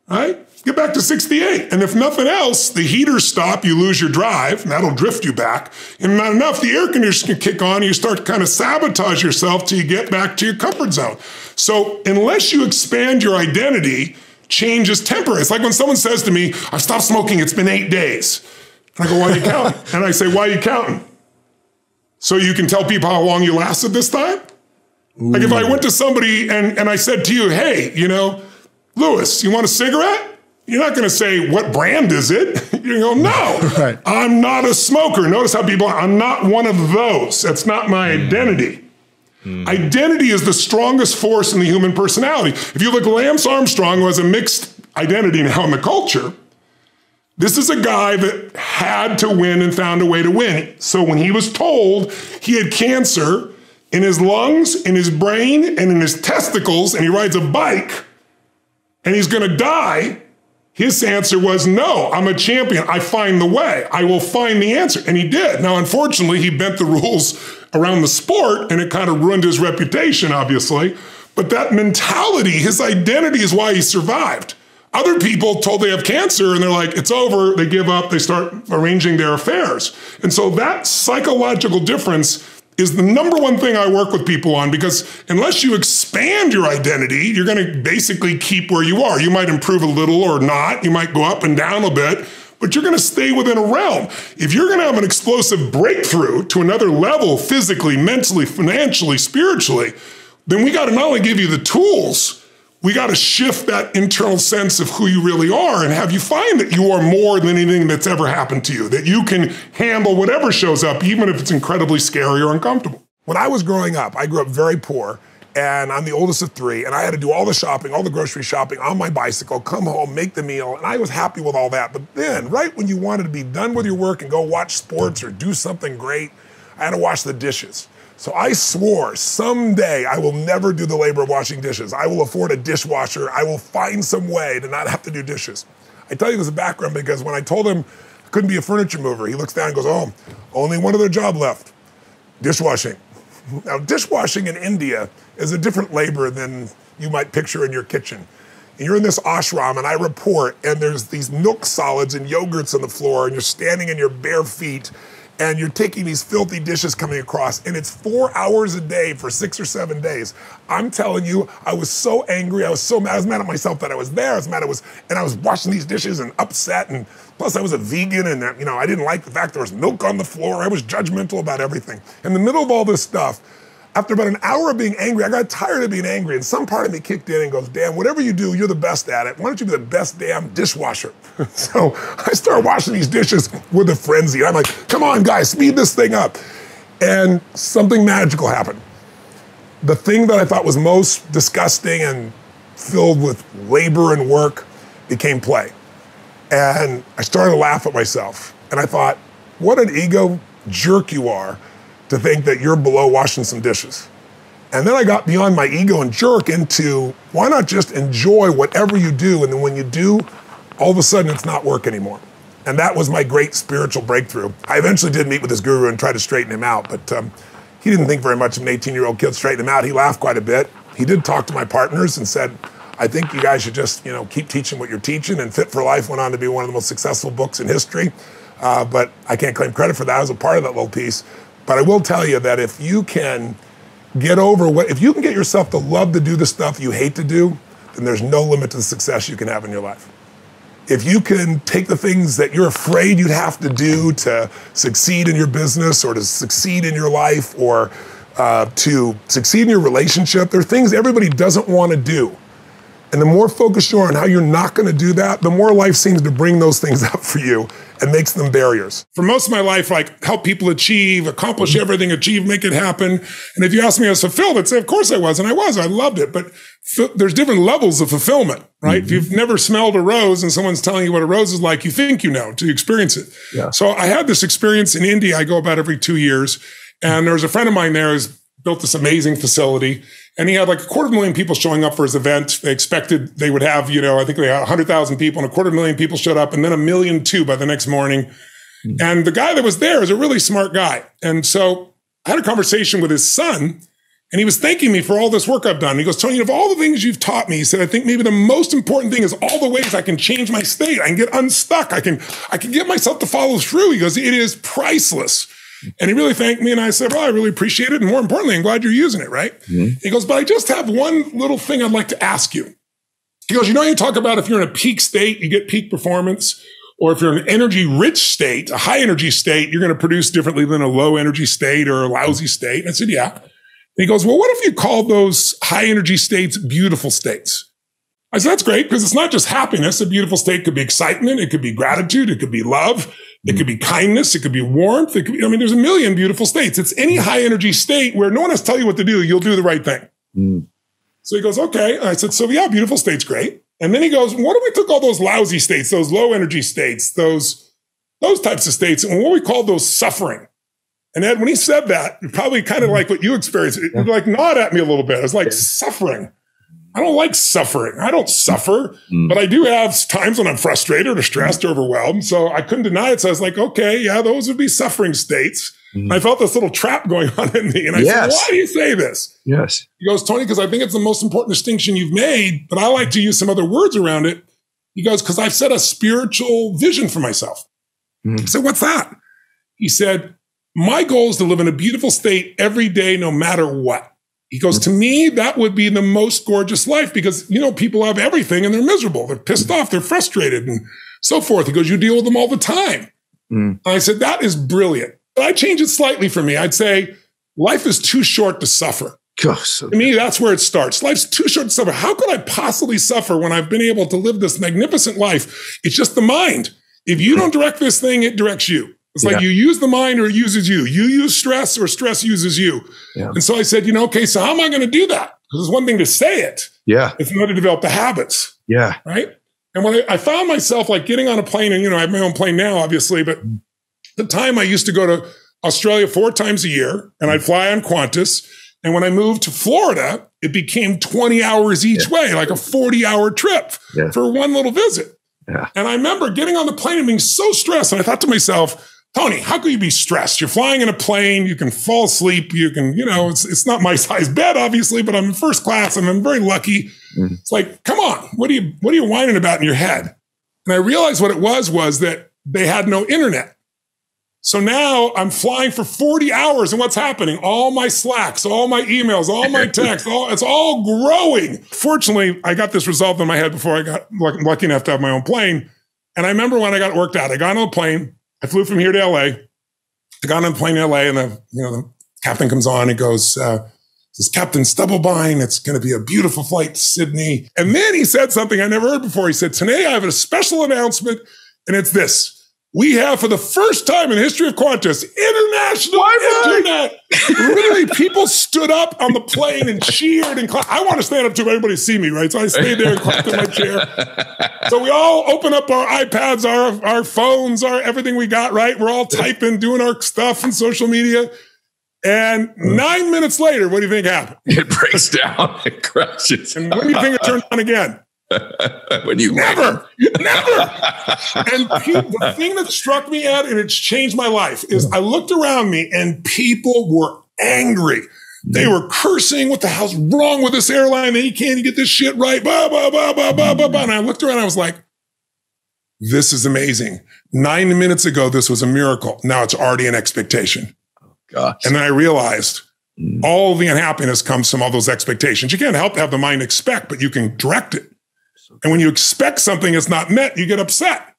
right? Get back to 68. And if nothing else, the heaters stop, you lose your drive, and that'll drift you back. And not enough, the air conditioner can kick on, and you start to kind of sabotage yourself till you get back to your comfort zone. So unless you expand your identity, change is temporary. It's like when someone says to me, I've stopped smoking, it's been 8 days. And I go, why are you counting? And I say, why are you counting? So you can tell people how long you lasted this time? Ooh. Like if I went to somebody and I said to you, hey, you know, Lewis, you want a cigarette? You're not going to say, what brand is it? You go, no, right. I'm not a smoker. Notice how people are, I'm not one of those. That's not my identity. Identity is the strongest force in the human personality. If you look at Lance Armstrong, who has a mixed identity now in the culture, this is a guy that had to win and found a way to win. So when he was told he had cancer in his lungs, in his brain, and in his testicles, and he rides a bike, and he's going to die, his answer was, no, I'm a champion. I find the way. I will find the answer. And he did. Now, unfortunately, he bent the rules around the sport, and it kind of ruined his reputation, obviously. But that mentality, his identity is why he survived. Other people told they have cancer, and they're like, it's over. They give up. They start arranging their affairs. And so that psychological difference is the number one thing I work with people on, because unless you expand your identity, you're going to basically keep where you are. You might improve a little or not. You might go up and down a bit, but you're going to stay within a realm. If you're going to have an explosive breakthrough to another level, physically, mentally, financially, spiritually, then we got to not only give you the tools, we got to shift that internal sense of who you really are and have you find that you are more than anything that's ever happened to you, that you can handle whatever shows up, even if it's incredibly scary or uncomfortable. When I was growing up, I grew up very poor, and I'm the oldest of 3, and I had to do all the shopping, all the grocery shopping on my bicycle, come home, make the meal, and I was happy with all that. But then, right when you wanted to be done with your work and go watch sports or do something great, I had to wash the dishes. So I swore someday I will never do the labor of washing dishes. I will afford a dishwasher. I will find some way to not have to do dishes. I tell you this as a background because when I told him I couldn't be a furniture mover, he looks down and goes, oh, only one other job left, dishwashing. Now, dishwashing in India is a different labor than you might picture in your kitchen. And you're in this ashram, and I report, and there's these milk solids and yogurts on the floor, and you're standing in your bare feet, and you're taking these filthy dishes coming across, and it's 4 hours a day for 6 or 7 days. I'm telling you, I was so angry, I was so mad. I was mad at myself that I was there. I was mad and I was washing these dishes and upset, and plus I was a vegan, and I didn't like the fact there was milk on the floor. I was judgmental about everything. In the middle of all this stuff, after about an hour of being angry, I got tired of being angry, and some part of me kicked in and goes, damn, whatever you do, you're the best at it. Why don't you be the best damn dishwasher? So I started washing these dishes with a frenzy. I'm like, come on, guys, speed this thing up. And something magical happened. The thing that I thought was most disgusting and filled with labor and work became play. And I started to laugh at myself. And I thought, what an ego jerk you are to think that you're below washing some dishes. And then I got beyond my ego and jerk into, why not just enjoy whatever you do, and then when you do, all of a sudden it's not work anymore. And that was my great spiritual breakthrough. I eventually did meet with this guru and try to straighten him out, but he didn't think very much of an 18-year-old kid straighten him out. He laughed quite a bit. He did talk to my partners and said, I think you guys should just keep teaching what you're teaching, and Fit for Life went on to be one of the most successful books in history. But I can't claim credit for that. I was a part of that little piece. But I will tell you that if you can get over if you can get yourself to love to do the stuff you hate to do, then there's no limit to the success you can have in your life. If you can take the things that you're afraid you'd have to do to succeed in your business or to succeed in your life or to succeed in your relationship, there are things everybody doesn't want to do. And the more focused you are on how you're not going to do that, the more life seems to bring those things up for you and makes them barriers. For most of my life, help people accomplish everything, make it happen. And if you ask me, I was fulfilled, I'd say, of course I was. And I was, I loved it. But there's different levels of fulfillment, right? If you've never smelled a rose and someone's telling you what a rose is like, you think you know to experience it. Yeah. So I had this experience in India. I go about every 2 years. And there was a friend of mine there who's built this amazing facility. And he had like 250,000 people showing up for his event. They expected they would have, I think they had 100,000 people, and 250,000 people showed up, and then 1.2 million by the next morning. And the guy that was there is a really smart guy. And so I had a conversation with his son, and he was thanking me for all this work I've done. He goes, Tony, of all the things you've taught me, he said, I think maybe the most important thing is all the ways I can change my state. I can get unstuck. I can get myself to follow through. He goes, it is priceless. And he really thanked me. And I said, well, I really appreciate it. And more importantly, I'm glad you're using it, right? He goes, but I just have one little thing I'd like to ask you. He goes, you talk about if you're in a peak state, you get peak performance. Or if you're in an energy-rich state, a high-energy state, you're going to produce differently than a low-energy state or a lousy state. And I said, yeah. And he goes, well, what if you called those high-energy states beautiful states? I said, that's great, because it's not just happiness. A beautiful state could be excitement. It could be gratitude. It could be love. It could be kindness. It could be warmth. It could be, there's a million beautiful states. It's any high-energy state where no one has to tell you what to do. You'll do the right thing. So he goes, okay. And I said, so yeah, beautiful state's great. And then he goes, what if we took all those lousy states, those low energy states, those types of states, and what we call those suffering? And Ed, when he said that, probably kind of like what you experienced, it like gnawed at me a little bit. It's like suffering. I don't like suffering. I don't suffer, but I do have times when I'm frustrated or stressed or overwhelmed. So I couldn't deny it. So I was like, okay, yeah, those would be suffering states. And I felt this little trap going on in me. And I said, why do you say this? Yes. He goes, Tony, because I think it's the most important distinction you've made, but I like to use some other words around it. He goes, because I've set a spiritual vision for myself. I said, what's that? He said, my goal is to live in a beautiful state every day, no matter what. He goes, to me, that would be the most gorgeous life because, people have everything and they're miserable. They're pissed off. They're frustrated and so forth. He goes, you deal with them all the time. And I said, that is brilliant. But I change it slightly for me. I'd say life is too short to suffer. To me, that's where it starts. Life's too short to suffer. How could I possibly suffer when I've been able to live this magnificent life? It's just the mind. If you don't direct this thing, it directs you. It's like you use the mind or it uses you. You use stress or stress uses you. And so I said, okay, so how am I going to do that? Because it's one thing to say it. It's another to develop the habits. Right? And when I found myself like getting on a plane, and I have my own plane now, obviously, but the time I used to go to Australia 4 times a year, and I'd fly on Qantas. And when I moved to Florida, it became 20 hours each way, like a 40-hour trip for one little visit. And I remember getting on the plane and being so stressed. And I thought to myself, Tony, how could you be stressed? You're flying in a plane. You can fall asleep. You can, it's not my size bed, obviously, but I'm in first class and I'm very lucky. It's like, come on, what are you whining about in your head? And I realized what it was that they had no internet. So now I'm flying for 40 hours and what's happening? All my Slacks, all my emails, all my texts, it's all growing. Fortunately, I got this resolved in my head before I got lucky enough to have my own plane. And I remember when I got it worked out, I got on a plane. I flew from here to LA. I got on a plane in LA and the captain comes on and goes, says, Captain Stubblebine, it's going to be a beautiful flight to Sydney. And then he said something I never heard before. He said, today I have a special announcement and it's this. We have, for the first time in the history of Qantas, international internet. Literally, people stood up on the plane and cheered and clapped. I want to stand up too, but everybody see me, right? So I stayed there and clapped in my chair. So we all open up our iPads, our phones, everything we got, right? We're all typing, doing our stuff on social media. And 9 minutes later, what do you think happened? It breaks down. It crashes. And when do you think it turned on again? When you never. And the thing that struck me, Ed, and it's changed my life, is I looked around me and people were angry. They were cursing. What the hell's wrong with this airline? They can't get this shit right. Blah, blah, blah, blah, blah, blah, blah. And I looked around and I was like, this is amazing. 9 minutes ago, this was a miracle. Now it's already an expectation. Oh, gosh. And then I realized all the unhappiness comes from all those expectations. You can't help to have the mind expect, but you can direct it. And when you expect something that's not met, you get upset.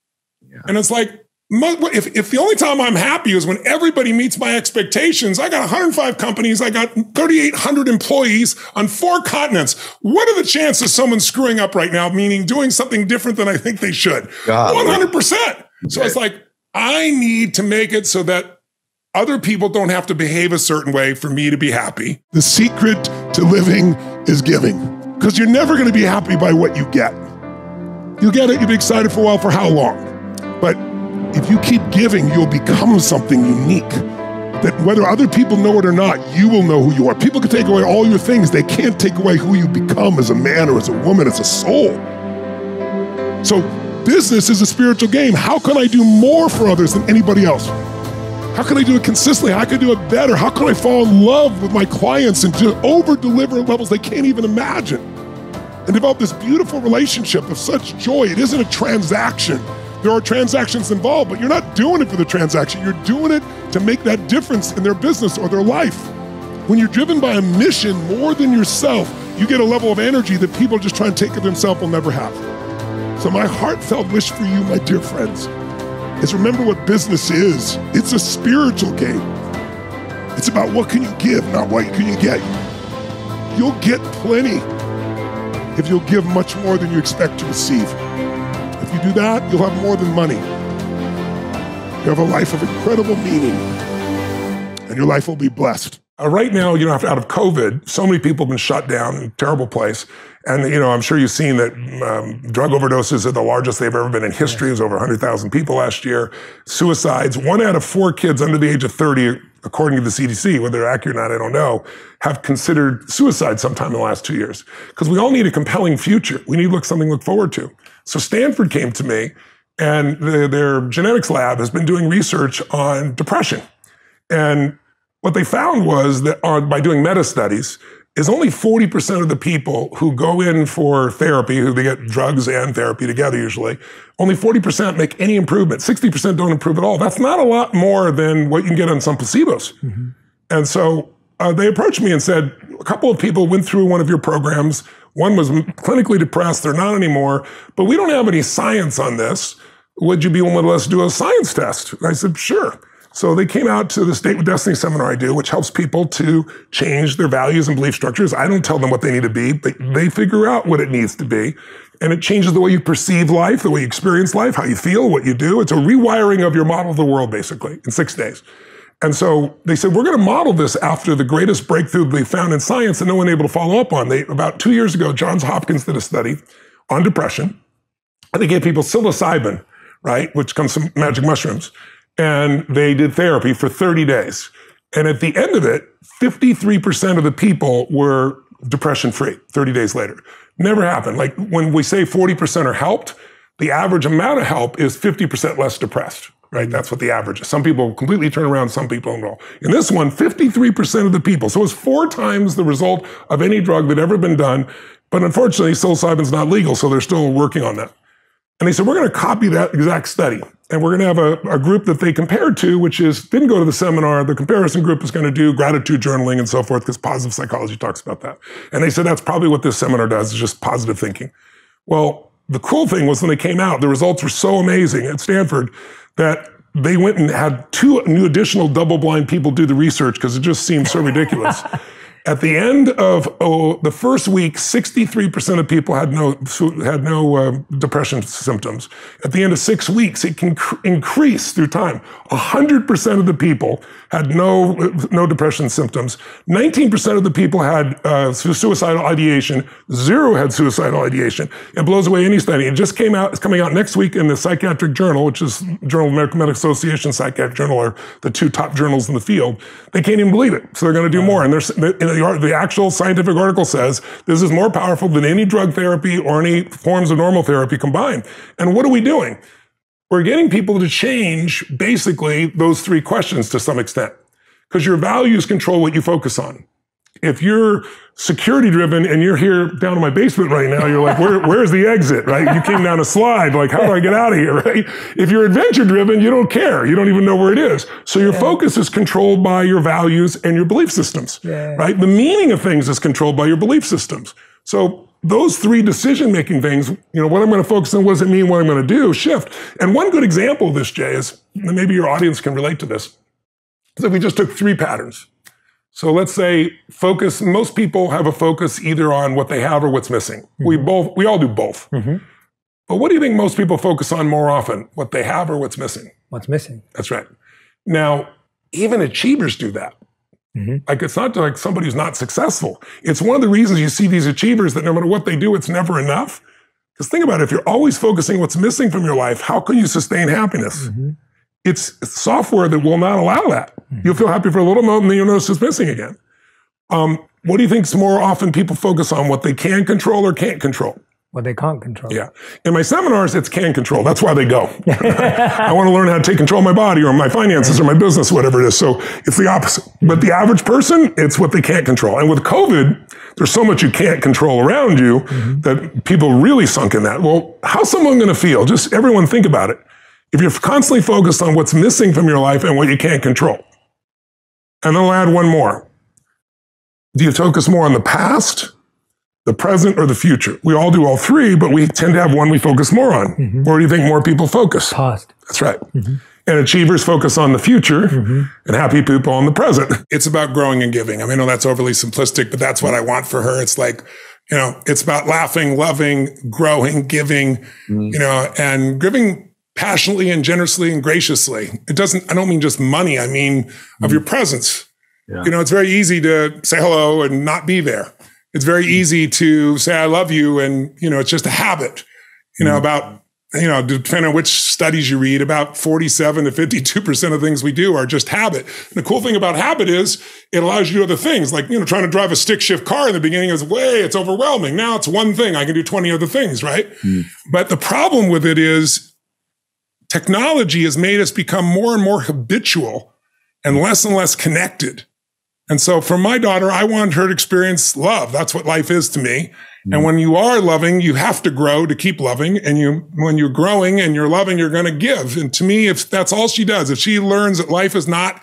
And it's like, if the only time I'm happy is when everybody meets my expectations, I got 105 companies, I got 3,800 employees on 4 continents. What are the chances of someone screwing up right now, meaning doing something different than I think they should? 100%. So it's like, I need to make it so that other people don't have to behave a certain way for me to be happy. The secret to living is giving. Because you're never going to be happy by what you get. You'll get it, you'll be excited for a while, for how long? But if you keep giving, you'll become something unique. that whether other people know it or not, you will know who you are. People can take away all your things. They can't take away who you become as a man or as a woman, as a soul. So business is a spiritual game. How can I do more for others than anybody else? How can I do it consistently? How can I do it better? How can I fall in love with my clients and to over-deliver at levels they can't even imagine? And develop this beautiful relationship of such joy. It isn't a transaction. There are transactions involved, but you're not doing it for the transaction. You're doing it to make that difference in their business or their life. When you're driven by a mission more than yourself, you get a level of energy that people just trying to take of themselves will never have. So my heartfelt wish for you, my dear friends, is remember what business is. It's a spiritual game. It's about what can you give, not what can you get. You'll get plenty if you'll give much more than you expect to receive. If you do that, you'll have more than money. You have a life of incredible meaning, and your life will be blessed. Right now, out of COVID, so many people have been shut down, a terrible place. And, I'm sure you've seen that drug overdoses are the largest they've ever been in history. It was over 100,000 people last year. Suicides, 1 out of 4 kids under the age of 30, according to the CDC, whether they're accurate or not, I don't know, have considered suicide sometime in the last 2 years. Because we all need a compelling future. We need something to look forward to. So Stanford came to me, and their genetics lab has been doing research on depression. And what they found was that by doing meta studies, is only 40% of the people who go in for therapy, who they get drugs and therapy together usually, only 40% make any improvement. 60% don't improve at all. That's not a lot more than what you can get on some placebos. Mm-hmm. And so they approached me and said, a couple of people went through one of your programs. One was clinically depressed. They're not anymore. But we don't have any science on this. Would you be willing to let us do a science test? And I said, sure. So they came out to the State with Destiny seminar I do, which helps people to change their values and belief structures. I don't tell them what they need to be, but they figure out what it needs to be. And it changes the way you perceive life, the way you experience life, how you feel, what you do. It's a rewiring of your model of the world, basically, in 6 days. And so they said, we're going to model this after the greatest breakthrough they found in science and no one able to follow up on. About 2 years ago, Johns Hopkins did a study on depression. And they gave people psilocybin, right, which comes from magic mushrooms. And they did therapy for 30 days. And at the end of it, 53% of the people were depression-free 30 days later. Never happened. Like when we say 40% are helped, the average amount of help is 50% less depressed, right? That's what the average is. Some people completely turn around, some people don't go. In this one, 53% of the people. So it's 4 times the result of any drug that ever been done. But unfortunately, psilocybin's not legal, so they're still working on that. And they said, we're going to copy that exact study. And we're going to have a group that they compared to, which didn't go to the seminar. The comparison group is going to do gratitude journaling and so forth, because positive psychology talks about that. And they said, that's probably what this seminar does, is just positive thinking. Well, the cool thing was when they came out, the results were so amazing at Stanford that they went and had 2 new additional double-blind people do the research because it just seemed so ridiculous. At the end of the first week, 63% of people had no depression symptoms. At the end of 6 weeks, it can increase through time. 100% of the people had no depression symptoms. 19% of the people had suicidal ideation. 0 had suicidal ideation. It blows away any study. It just came out. It's coming out next week in the Psychiatric Journal, which is Journal of American Medical Association, Psychiatric Journal are the 2 top journals in the field. They can't even believe it. So they're going to do more. And the actual scientific article says this is more powerful than any drug therapy or any forms of normal therapy combined. And what are we doing? We're getting people to change basically those 3 questions to some extent, because your values control what you focus on. If you're security driven and you're here down in my basement right now, you're like, where's the exit, right? You came down a slide, like, how do I get out of here, right? If you're adventure driven, you don't care. You don't even know where it is. So your focus is controlled by your values and your belief systems, right? The meaning of things is controlled by your belief systems. So those 3 decision-making things, what I'm going to focus on, what does it mean, what I'm going to do, shift. And one good example of this, Jay, is, and maybe your audience can relate to this, is if we just took 3 patterns. So let's say focus, most people have a focus either on what they have or what's missing. Mm-hmm. We all do both. Mm-hmm. But what do you think most people focus on more often? What they have or what's missing? What's missing. That's right. Now, even achievers do that. Mm-hmm. Like, it's not like somebody who's not successful. It's one of the reasons you see these achievers that no matter what they do, it's never enough. Because think about it, if you're always focusing what's missing from your life, how can you sustain happiness? Mm-hmm. It's software that will not allow that. You'll feel happy for a little moment, and then you'll notice it's missing again. What do you think more often people focus on? What they can control or can't control? What they can't control. Yeah. In my seminars, it's can control. That's why they go. I want to learn how to take control of my body or my finances or my business, whatever it is. So it's the opposite. But the average person, it's what they can't control. And with COVID, there's so much you can't control around you that people really sunk in that. Well, how's someone going to feel? Just everyone think about it. If you're constantly focused on what's missing from your life and what you can't control. And then I'll add one more. Do you focus more on the past, the present, or the future? We all do all three, but we tend to have one we focus more on. Where do you think more people focus? Past. That's right. And achievers focus on the future, and happy people on the present. It's about growing and giving. I mean, I know that's overly simplistic, but that's what I want for her. It's like, you know, it's about laughing, loving, growing, giving, you know, and giving passionately and generously and graciously. It doesn't, I don't mean just money. I mean of your presence. Yeah. You know, it's very easy to say hello and not be there. It's very easy to say, I love you. And, you know, it's just a habit, you know, about, you know, depending on which studies you read, about 47 to 52% of things we do are just habit. And the cool thing about habit is it allows you to do other things. Like, you know, trying to drive a stick shift car in the beginning is it's overwhelming. Now it's one thing. I can do 20 other things, right? But the problem with it is technology has made us become more and more habitual and less connected. And so for my daughter, I want her to experience love. That's what life is to me. And when you are loving, you have to grow to keep loving. And when you're growing and you're loving, you're going to give. And to me, if that's all she does, if she learns that life is not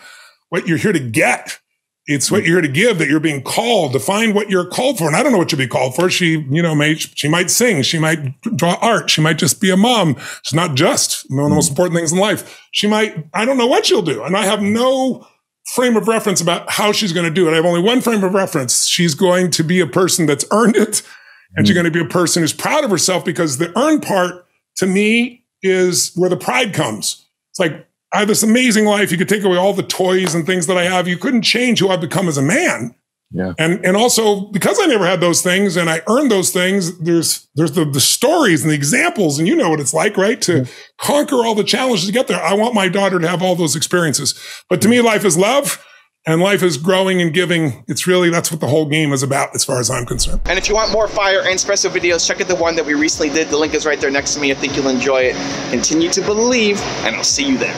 what you're here to get, it's what you're here to give, that you're being called to find what you're called for. And I don't know what you'll be called for. She, you know, she might sing. She might draw art. She might just be a mom. She's not just one of the most important things in life. She might, I don't know what she'll do. And I have no frame of reference about how she's going to do it. I have only one frame of reference. She's going to be a person that's earned it. And she's going to be a person who's proud of herself, because the earned part to me is where the pride comes. It's like, I have this amazing life. You could take away all the toys and things that I have. You couldn't change who I've become as a man. Yeah. And also because I never had those things and I earned those things, there's the stories and the examples, and you know what it's like, right? To conquer all the challenges to get there. I want my daughter to have all those experiences. But to me, life is love. And life is growing and giving. It's really, that's what the whole game is about as far as I'm concerned. And if you want more fire Entspresso videos, check out the one that we recently did. The link is right there next to me. I think you'll enjoy it. Continue to believe, and I'll see you there.